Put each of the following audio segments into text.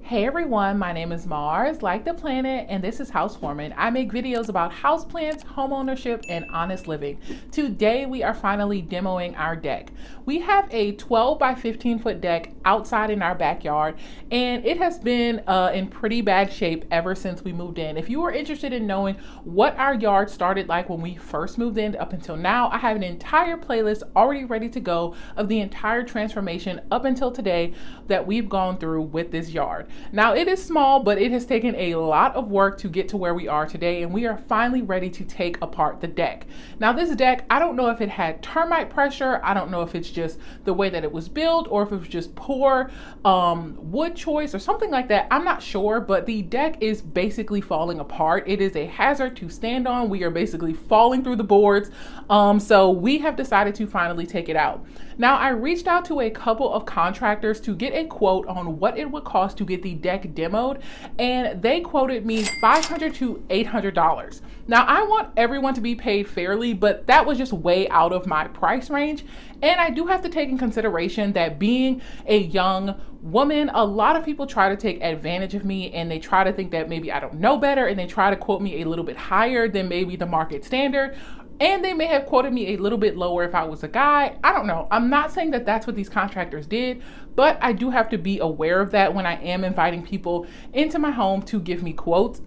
Hey everyone, my name is Mars, like the planet, and this is Housewarmin. I make videos about houseplants, homeownership, and honest living. Today we are finally demoing our deck. We have a 12 by 15 foot deck outside in our backyard, and it has been in pretty bad shape ever since we moved in. If you are interested in knowing what our yard started like when we first moved in up until now, I have an entire playlist already ready to go of the entire transformation up until today that we've gone through with this yard. Now it is small, but it has taken a lot of work to get to where we are today, and we are finally ready to take apart the deck. Now this deck, I don't know if it had termite pressure, I don't know if it's just the way that it was built or if it was just poor wood choice or something like that. I'm not sure, but the deck is basically falling apart. It is a hazard to stand on. We are basically falling through the boards. So we have decided to finally take it out. Now I reached out to a couple of contractors to get a quote on what it would cost to get the deck demoed, and they quoted me $500 to $800. Now I want everyone to be paid fairly, but that was just way out of my price range. And I do have to take in consideration that being a young woman, a lot of people try to take advantage of me, and they try to think that maybe I don't know better, and they try to quote me a little bit higher than maybe the market standard. And they may have quoted me a little bit lower if I was a guy. I don't know. I'm not saying that that's what these contractors did, but I do have to be aware of that when I am inviting people into my home to give me quotes.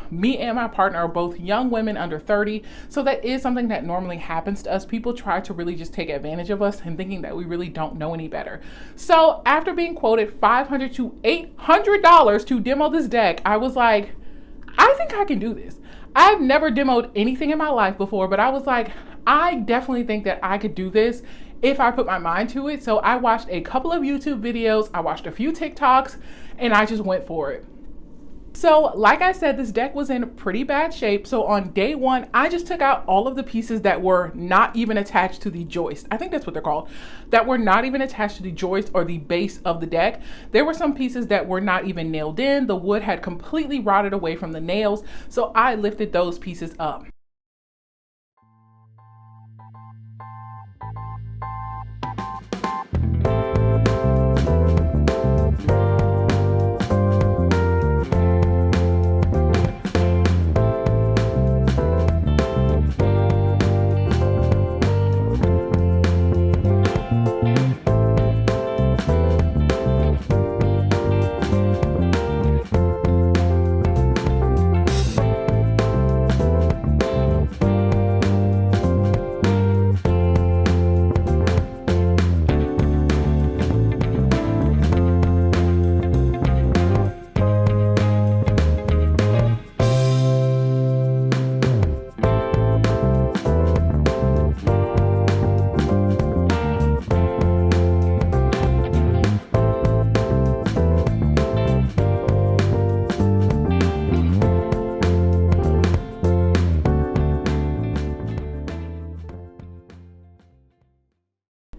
Me and my partner are both young women under 30, so that is something that normally happens to us. People try to really just take advantage of us and thinking that we really don't know any better. So after being quoted $500 to $800 to demo this deck, I was like, I think I can do this. I've never demoed anything in my life before, but I was like, I definitely think that I could do this if I put my mind to it. So I watched a couple of YouTube videos, I watched a few TikToks, and I just went for it. So like I said, this deck was in pretty bad shape. So on day one, I just took out all of the pieces that were not even attached to the joist. I think that's what they're called, that were not even attached to the joist or the base of the deck. There were some pieces that were not even nailed in. The wood had completely rotted away from the nails. So I lifted those pieces up.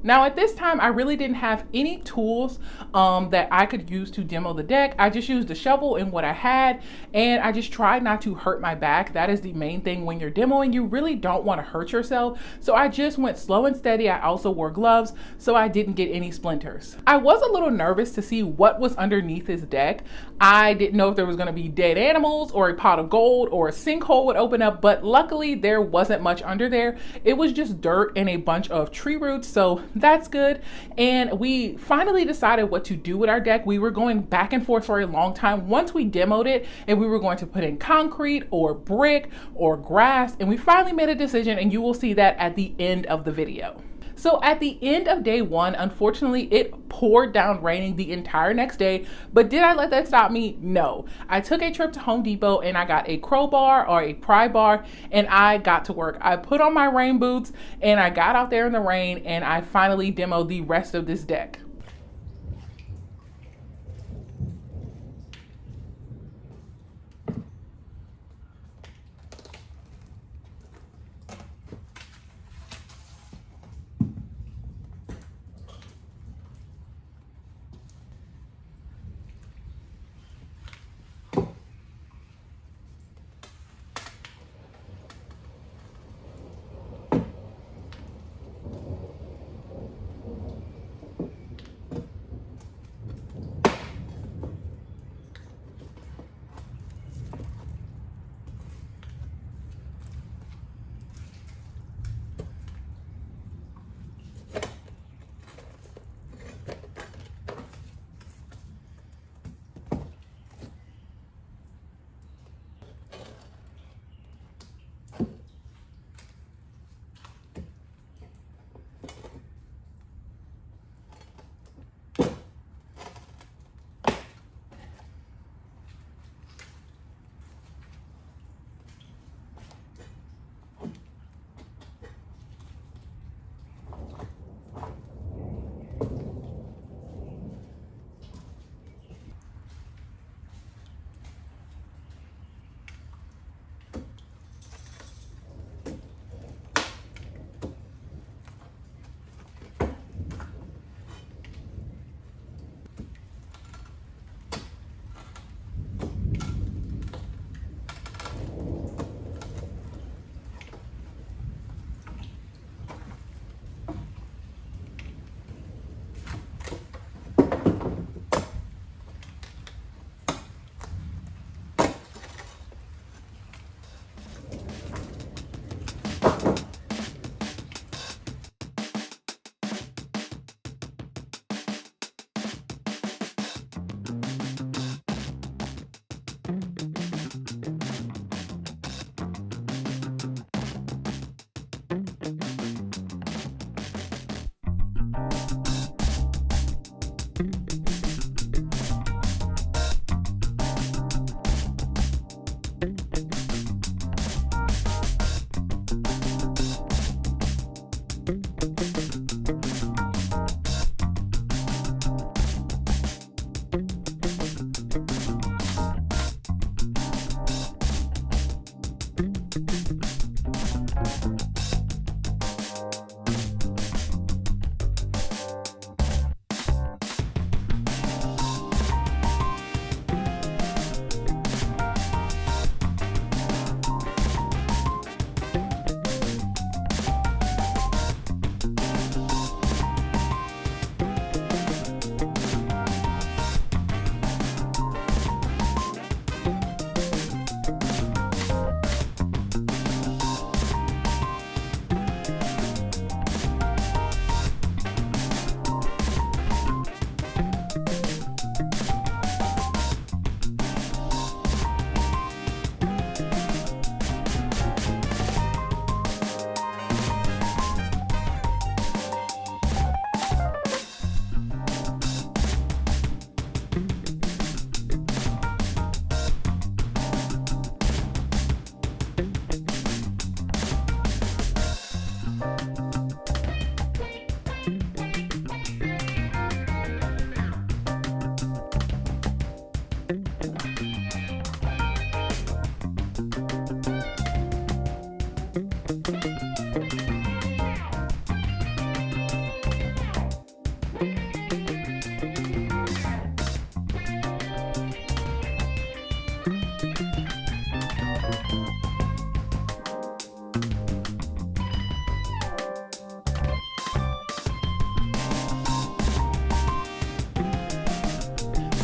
Now at this time, I really didn't have any tools that I could use to demo the deck. I just used a shovel and what I had, and I just tried not to hurt my back. That is the main thing when you're demoing. You really don't want to hurt yourself. So I just went slow and steady. I also wore gloves so I didn't get any splinters. I was a little nervous to see what was underneath this deck. I didn't know if there was going to be dead animals or a pot of gold or a sinkhole would open up, but luckily there wasn't much under there. It was just dirt and a bunch of tree roots, so that's good. And we finally decided what to do with our deck. We were going back and forth for a long time once we demoed it, and we were going to put in concrete or brick or grass, and we finally made a decision, and you will see that at the end of the video. So at the end of day one, unfortunately, it poured down raining the entire next day. But did I let that stop me? No. I took a trip to Home Depot and I got a crowbar or a pry bar, and I got to work. I put on my rain boots and I got out there in the rain, and I finally demoed the rest of this deck.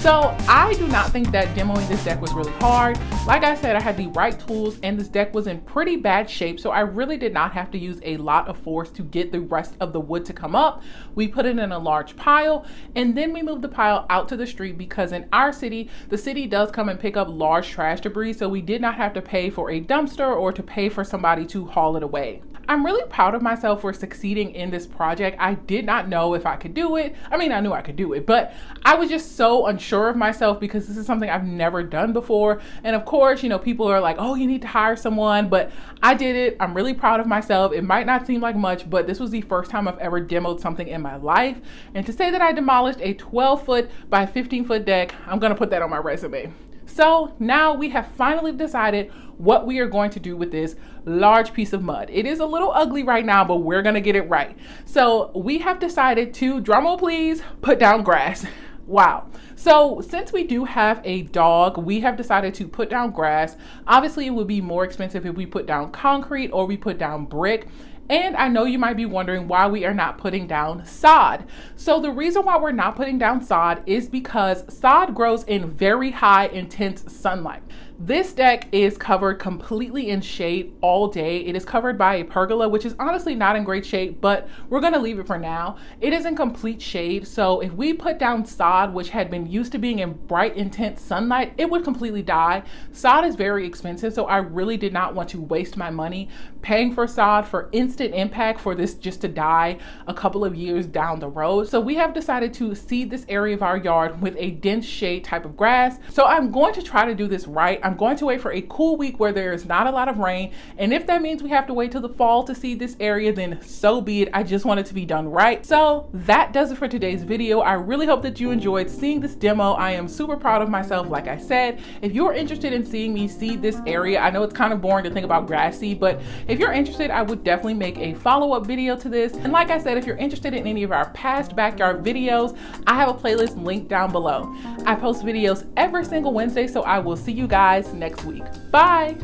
So I do not think that demoing this deck was really hard. Like I said, I had the right tools and this deck was in pretty bad shape, so I really did not have to use a lot of force to get the rest of the wood to come up. We put it in a large pile and then we moved the pile out to the street because in our city, the city does come and pick up large trash debris, so we did not have to pay for a dumpster or to pay for somebody to haul it away. I'm really proud of myself for succeeding in this project. I did not know if I could do it. I mean, I knew I could do it, but I was just so unsure of myself because this is something I've never done before. And of course, you know, people are like, oh, you need to hire someone, but I did it. I'm really proud of myself. It might not seem like much, but this was the first time I've ever demoed something in my life. And to say that I demolished a 12-foot by 15-foot deck, I'm gonna put that on my resume. So now we have finally decided what we are going to do with this large piece of mud. It is a little ugly right now, but we're gonna get it right. So we have decided to, drumroll please, put down grass. Wow. So since we do have a dog, we have decided to put down grass. Obviously, it would be more expensive if we put down concrete or we put down brick. And I know you might be wondering why we are not putting down sod. So the reason why we're not putting down sod is because sod grows in very high intense sunlight. This deck is covered completely in shade all day. It is covered by a pergola, which is honestly not in great shape, but we're gonna leave it for now. It is in complete shade, so if we put down sod, which had been used to being in bright, intense sunlight, it would completely die. Sod is very expensive, so I really did not want to waste my money paying for sod for instant impact for this just to die a couple of years down the road. So we have decided to seed this area of our yard with a dense shade type of grass. So I'm going to try to do this right. I'm going to wait for a cool week where there is not a lot of rain. And if that means we have to wait till the fall to seed this area, then so be it. I just want it to be done right. So that does it for today's video. I really hope that you enjoyed seeing this demo. I am super proud of myself. Like I said, if you're interested in seeing me seed this area, I know it's kind of boring to think about grass seed, but if you're interested, I would definitely make a follow-up video to this. And like I said, if you're interested in any of our past backyard videos, I have a playlist linked down below. I post videos every single Wednesday, so I will see you guys next week. Bye.